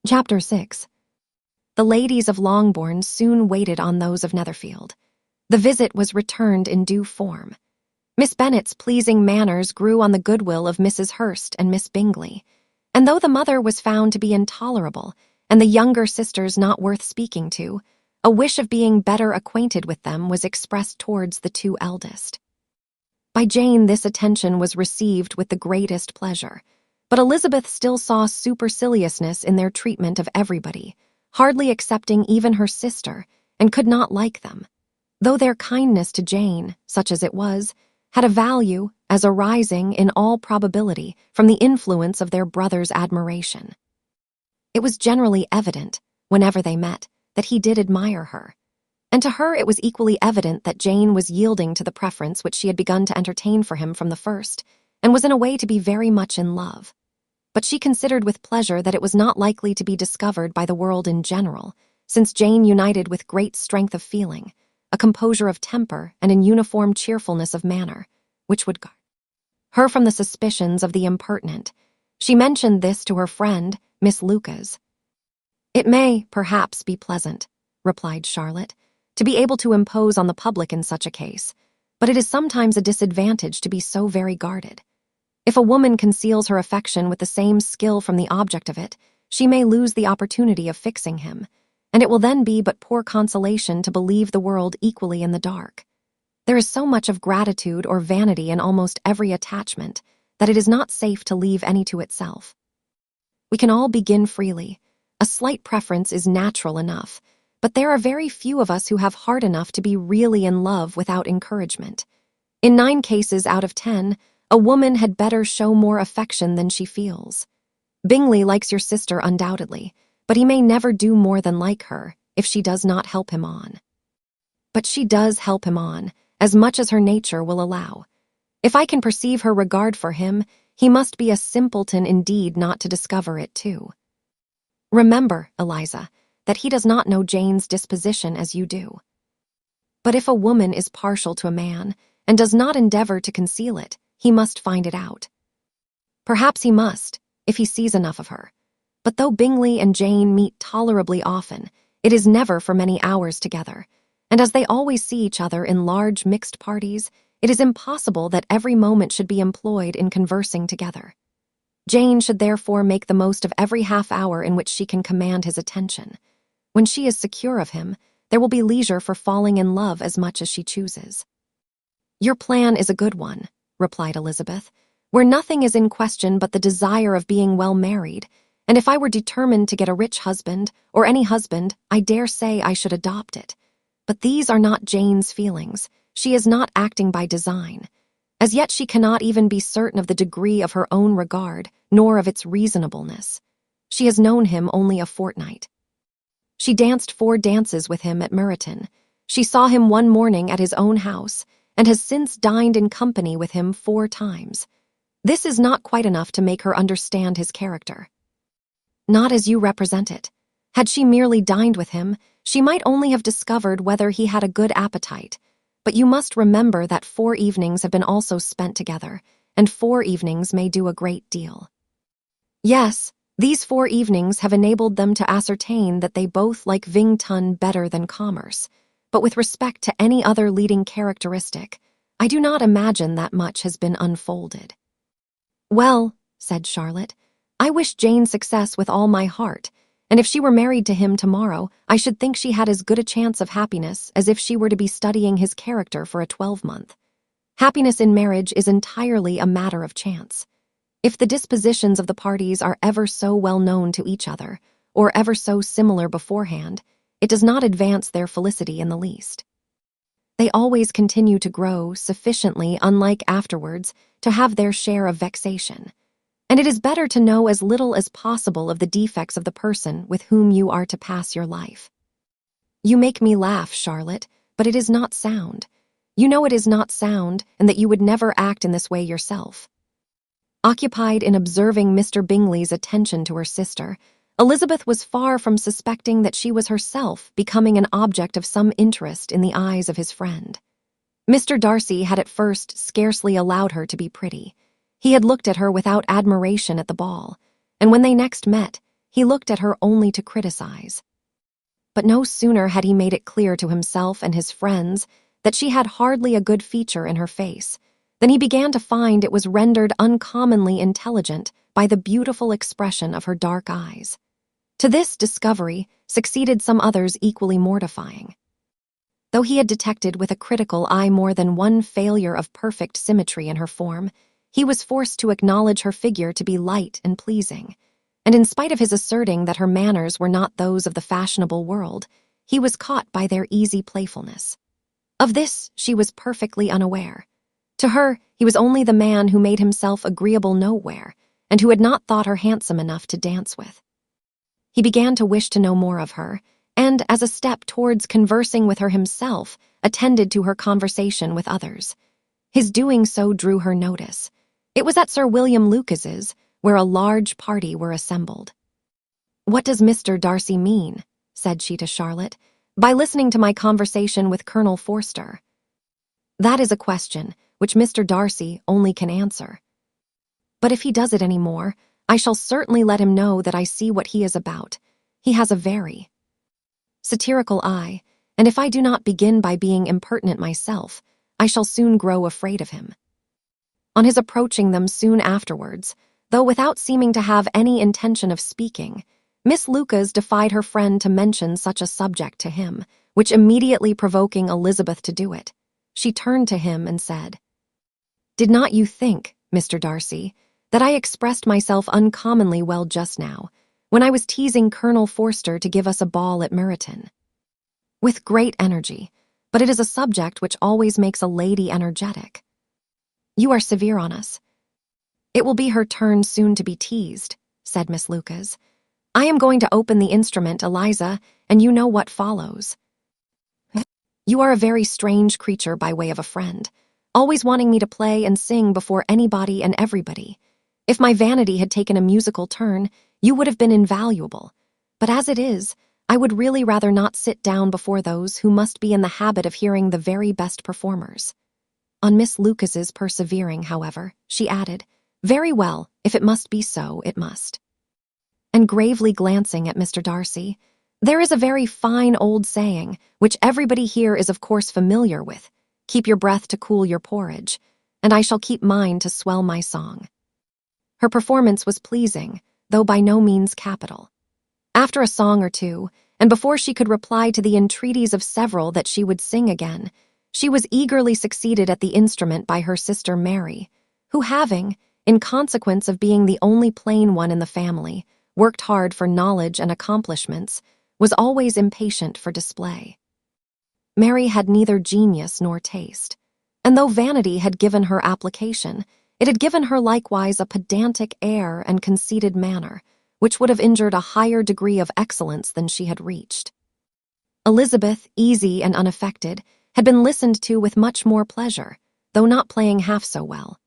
Chapter 6. The ladies of Longbourn soon waited on those of Netherfield. The visit was returned in due form. Miss Bennet's pleasing manners grew on the goodwill of Mrs. Hurst and Miss Bingley, and though the mother was found to be intolerable and the younger sisters not worth speaking to, a wish of being better acquainted with them was expressed towards the two eldest. By Jane this attention was received with the greatest pleasure, but Elizabeth still saw superciliousness in their treatment of everybody, hardly excepting even her sister, and could not like them, though their kindness to Jane, such as it was, had a value as arising, in all probability, from the influence of their brother's admiration. It was generally evident, whenever they met, that he did admire her, and to her it was equally evident that Jane was yielding to the preference which she had begun to entertain for him from the first, and was in a way to be very much in love. But she considered with pleasure that it was not likely to be discovered by the world in general, since Jane united with great strength of feeling, a composure of temper, and an uniform cheerfulness of manner, which would guard her from the suspicions of the impertinent. She mentioned this to her friend, Miss Lucas. "It may, perhaps, be pleasant," replied Charlotte, "to be able to impose on the public in such a case, but it is sometimes a disadvantage to be so very guarded. If a woman conceals her affection with the same skill from the object of it, she may lose the opportunity of fixing him, and it will then be but poor consolation to believe the world equally in the dark. There is so much of gratitude or vanity in almost every attachment that it is not safe to leave any to itself. We can all begin freely. A slight preference is natural enough, but there are very few of us who have heart enough to be really in love without encouragement. In 9 cases out of 10, a woman had better show more affection than she feels. Bingley likes your sister undoubtedly, but he may never do more than like her if she does not help him on. But she does help him on, as much as her nature will allow. If I can perceive her regard for him, he must be a simpleton indeed not to discover it too. Remember, Eliza, that he does not know Jane's disposition as you do. But if a woman is partial to a man, and does not endeavor to conceal it, he must find it out. Perhaps he must, if he sees enough of her. But though Bingley and Jane meet tolerably often, it is never for many hours together, and as they always see each other in large mixed parties, it is impossible that every moment should be employed in conversing together. Jane should therefore make the most of every half-hour in which she can command his attention. When she is secure of him, there will be leisure for falling in love as much as she chooses. "Your plan is a good one," replied Elizabeth, "where nothing is in question but the desire of being well married, and if I were determined to get a rich husband, or any husband, I dare say I should adopt it. But these are not Jane's feelings. She is not acting by design. As yet she cannot even be certain of the degree of her own regard, nor of its reasonableness. She has known him only a fortnight. She danced 4 dances with him at Meryton. She saw him one morning at his own house, and has since dined in company with him 4 times. This is not quite enough to make her understand his character. Not as you represent it. Had she merely dined with him, she might only have discovered whether he had a good appetite, but you must remember that 4 evenings have been also spent together, and 4 evenings may do a great deal. Yes, these 4 evenings have enabled them to ascertain that they both like Vington better than commerce, but with respect to any other leading characteristic, I do not imagine that much has been unfolded. "Well," said Charlotte, "I wish Jane success with all my heart, and if she were married to him tomorrow, I should think she had as good a chance of happiness as if she were to be studying his character for a 12-month. Happiness in marriage is entirely a matter of chance. If the dispositions of the parties are ever so well known to each other, or ever so similar beforehand, it does not advance their felicity in the least. They always continue to grow sufficiently unlike afterwards to have their share of vexation, and it is better to know as little as possible of the defects of the person with whom you are to pass your life. You make me laugh, Charlotte, but it is not sound. You know it is not sound, and that you would never act in this way yourself." Occupied in observing Mr. Bingley's attention to her sister, Elizabeth was far from suspecting that she was herself becoming an object of some interest in the eyes of his friend. Mr. Darcy had at first scarcely allowed her to be pretty. He had looked at her without admiration at the ball, and when they next met, he looked at her only to criticize. But no sooner had he made it clear to himself and his friends that she had hardly a good feature in her face than he began to find it was rendered uncommonly intelligent by the beautiful expression of her dark eyes. To this discovery succeeded some others equally mortifying. Though he had detected with a critical eye more than one failure of perfect symmetry in her form, he was forced to acknowledge her figure to be light and pleasing, and in spite of his asserting that her manners were not those of the fashionable world, he was caught by their easy playfulness. Of this she was perfectly unaware. To her, he was only the man who made himself agreeable nowhere, and who had not thought her handsome enough to dance with. He began to wish to know more of her, and, as a step towards conversing with her himself, attended to her conversation with others. His doing so drew her notice. It was at Sir William Lucas's, where a large party were assembled. "What does Mr. Darcy mean," said she to Charlotte, "by listening to my conversation with Colonel Forster?" "That is a question which Mr. Darcy only can answer. But if he does it any more, I shall certainly let him know that I see what he is about. He has a very satirical eye, and if I do not begin by being impertinent myself, I shall soon grow afraid of him." On his approaching them soon afterwards, though without seeming to have any intention of speaking, Miss Lucas defied her friend to mention such a subject to him, which immediately provoking Elizabeth to do it, she turned to him and said, "Did not you think, Mr. Darcy, that I expressed myself uncommonly well just now, when I was teasing Colonel Forster to give us a ball at Meryton?" "With great energy, but it is a subject which always makes a lady energetic." "You are severe on us." "It will be her turn soon to be teased," said Miss Lucas. "I am going to open the instrument, Eliza, and you know what follows. You are a very strange creature by way of a friend, always wanting me to play and sing before anybody and everybody. If my vanity had taken a musical turn, you would have been invaluable. But as it is, I would really rather not sit down before those who must be in the habit of hearing the very best performers." On Miss Lucas's persevering, however, she added, "Very well, if it must be so, it must." And gravely glancing at Mr. Darcy, "There is a very fine old saying, which everybody here is of course familiar with, 'Keep your breath to cool your porridge,' and I shall keep mine to swell my song." Her performance was pleasing, though by no means capital. After a song or two, and before she could reply to the entreaties of several that she would sing again, she was eagerly succeeded at the instrument by her sister Mary, who having, in consequence of being the only plain one in the family, worked hard for knowledge and accomplishments, was always impatient for display. Mary had neither genius nor taste, and though vanity had given her application, it had given her likewise a pedantic air and conceited manner, which would have injured a higher degree of excellence than she had reached. Elizabeth, easy and unaffected, had been listened to with much more pleasure, though not playing half so well,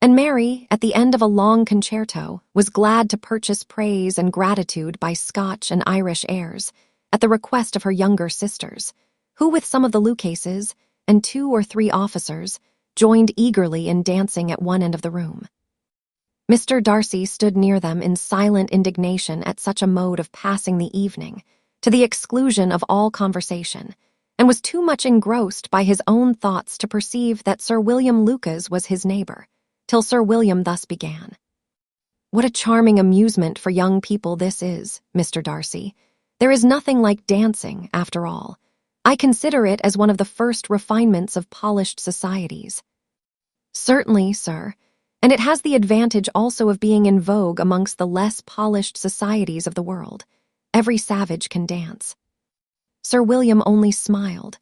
and Mary, at the end of a long concerto, was glad to purchase praise and gratitude by Scotch and Irish airs, at the request of her younger sisters, who with some of the Lucases and 2 or 3 officers joined eagerly in dancing at one end of the room. Mr. Darcy stood near them in silent indignation at such a mode of passing the evening, to the exclusion of all conversation, and was too much engrossed by his own thoughts to perceive that Sir William Lucas was his neighbor, till Sir William thus began. "What a charming amusement for young people this is, Mr. Darcy. There is nothing like dancing, after all. I consider it as one of the first refinements of polished societies." "Certainly, sir, and it has the advantage also of being in vogue amongst the less polished societies of the world. Every savage can dance." Sir William only smiled.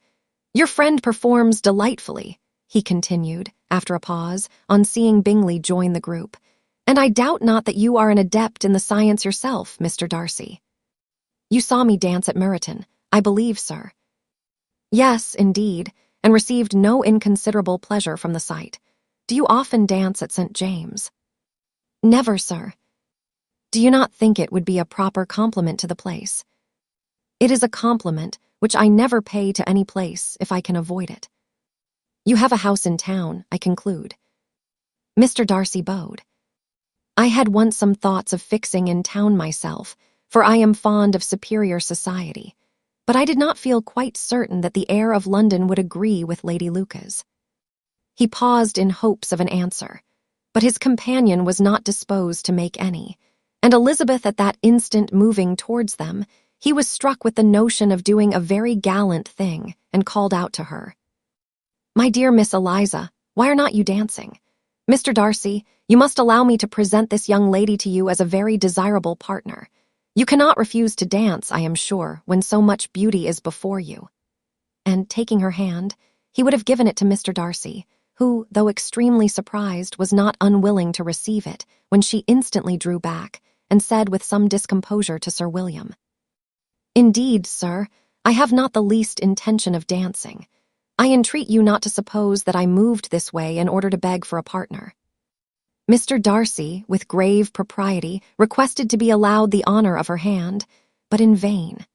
"Your friend performs delightfully," he continued, after a pause, on seeing Bingley join the group, "and I doubt not that you are an adept in the science yourself, Mr. Darcy." "You saw me dance at Meryton, I believe, sir." "Yes, indeed, and received no inconsiderable pleasure from the sight. Do you often dance at St. James?" "Never, sir." "Do you not think it would be a proper compliment to the place?" "It is a compliment which I never pay to any place if I can avoid it." "You have a house in town, I conclude." Mr. Darcy bowed. "I had once some thoughts of fixing in town myself, for I am fond of superior society, but I did not feel quite certain that the air of London would agree with Lady Lucas. He paused in hopes of an answer, but his companion was not disposed to make any, and Elizabeth at that instant moving towards them, he was struck with the notion of doing a very gallant thing and called out to her, "My dear Miss Eliza, why are not you dancing? Mr. Darcy, you must allow me to present this young lady to you as a very desirable partner. You cannot refuse to dance, I am sure, when so much beauty is before you." And taking her hand, he would have given it to Mr. Darcy, who, though extremely surprised, was not unwilling to receive it, when she instantly drew back and said with some discomposure to Sir William, "Indeed, sir, I have not the least intention of dancing. I entreat you not to suppose that I moved this way in order to beg for a partner." Mr. Darcy, with grave propriety, requested to be allowed the honor of her hand, but in vain.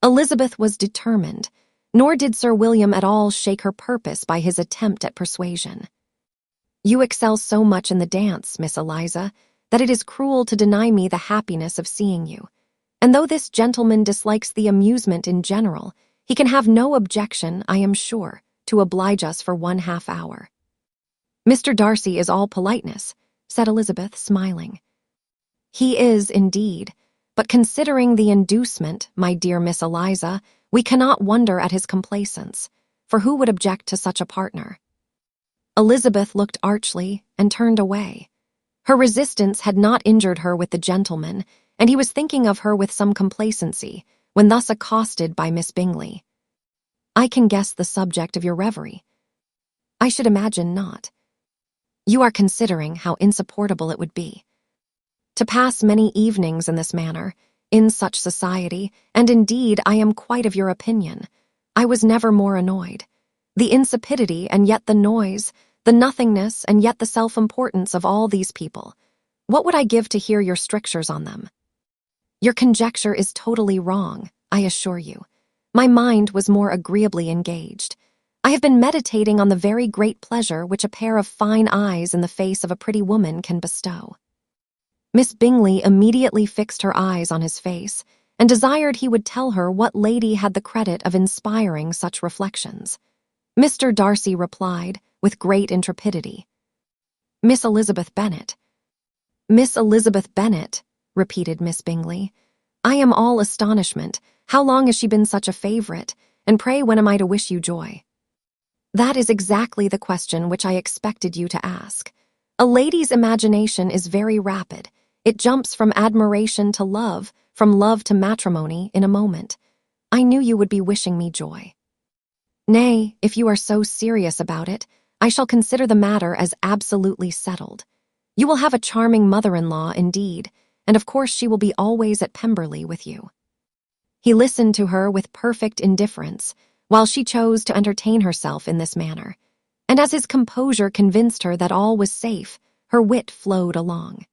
Elizabeth was determined, nor did Sir William at all shake her purpose by his attempt at persuasion. "You excel so much in the dance, Miss Eliza, that it is cruel to deny me the happiness of seeing you. And though this gentleman dislikes the amusement in general, he can have no objection, I am sure, to oblige us for 1/2 hour." "Mr. Darcy is all politeness," said Elizabeth, smiling. "He is, indeed, but considering the inducement, my dear Miss Eliza, we cannot wonder at his complaisance, for who would object to such a partner?" Elizabeth looked archly and turned away. Her resistance had not injured her with the gentleman, and he was thinking of her with some complacency, when thus accosted by Miss Bingley. "I can guess the subject of your reverie." "I should imagine not. You are considering how insupportable it would be to pass many evenings in this manner, in such society, and indeed I am quite of your opinion. I was never more annoyed. The insipidity and yet the noise, the nothingness and yet the self-importance of all these people. What would I give to hear your strictures on them? Your conjecture is totally wrong, I assure you. My mind was more agreeably engaged. I have been meditating on the very great pleasure which a pair of fine eyes in the face of a pretty woman can bestow." Miss Bingley immediately fixed her eyes on his face, and desired he would tell her what lady had the credit of inspiring such reflections. Mr. Darcy replied, with great intrepidity, "Miss Elizabeth Bennet." "Miss Elizabeth Bennet," repeated Miss Bingley. "I am all astonishment. How long has she been such a favourite, and pray when am I to wish you joy?" "That is exactly the question which I expected you to ask. A lady's imagination is very rapid. It jumps from admiration to love, from love to matrimony, in a moment. I knew you would be wishing me joy. Nay, if you are so serious about it, I shall consider the matter as absolutely settled. You will have a charming mother-in-law indeed, and of course she will be always at Pemberley with you." He listened to her with perfect indifference, while she chose to entertain herself in this manner, and as his composure convinced her that all was safe, her wit flowed along.